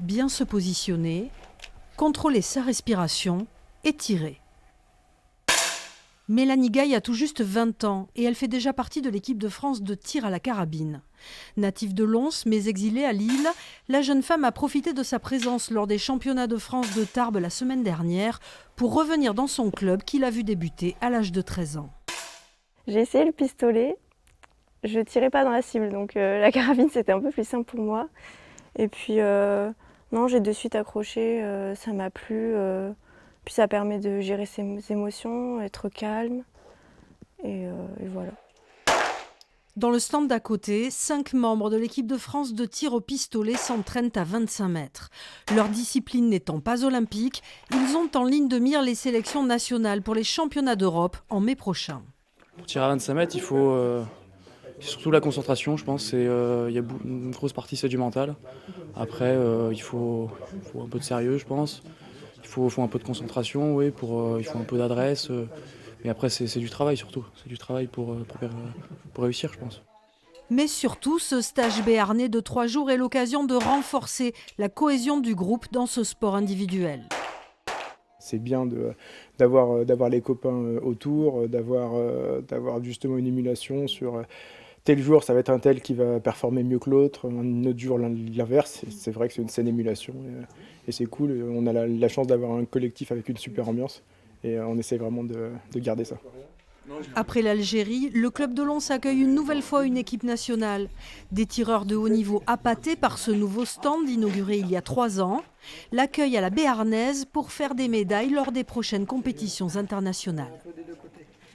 Bien se positionner, contrôler sa respiration et tirer. Mélanie Gaille a tout juste 20 ans et elle fait déjà partie de l'équipe de France de tir à la carabine. Native de Lons mais exilée à Lille, la jeune femme a profité de sa présence lors des championnats de France de Tarbes la semaine dernière pour revenir dans son club qu'il a vu débuter à l'âge de 13 ans. J'ai essayé le pistolet, je tirais pas dans la cible, donc la carabine c'était un peu plus simple pour moi. Et puis non, j'ai de suite accroché, ça m'a plu. Puis ça permet de gérer ses émotions, être calme. Et voilà. Dans le stand d'à côté, 5 membres de l'équipe de France de tir au pistolet s'entraînent à 25 mètres. Leur discipline n'étant pas olympique, ils ont en ligne de mire les sélections nationales pour les championnats d'Europe en mai prochain. Pour tirer à 25 mètres, il faut c'est surtout la concentration, je pense. Il y a une grosse partie, c'est du mental. Après, il faut un peu de sérieux, je pense. Il faut un peu de concentration, oui, il faut un peu d'adresse. Mais après, c'est du travail surtout. C'est du travail pour réussir, je pense. Mais surtout, ce stage béarnais de 3 jours est l'occasion de renforcer la cohésion du groupe dans ce sport individuel. C'est bien d'avoir les copains autour, d'avoir justement une émulation sur tel jour ça va être un tel qui va performer mieux que l'autre, un autre jour l'inverse. C'est vrai que c'est une saine émulation et c'est cool. On a la chance d'avoir un collectif avec une super ambiance et on essaie vraiment de garder ça. Après l'Algérie, le club de Lons accueille une nouvelle fois une équipe nationale. Des tireurs de haut niveau appâtés par ce nouveau stand inauguré il y a 3 ans. L'accueil à la béarnaise pour faire des médailles lors des prochaines compétitions internationales.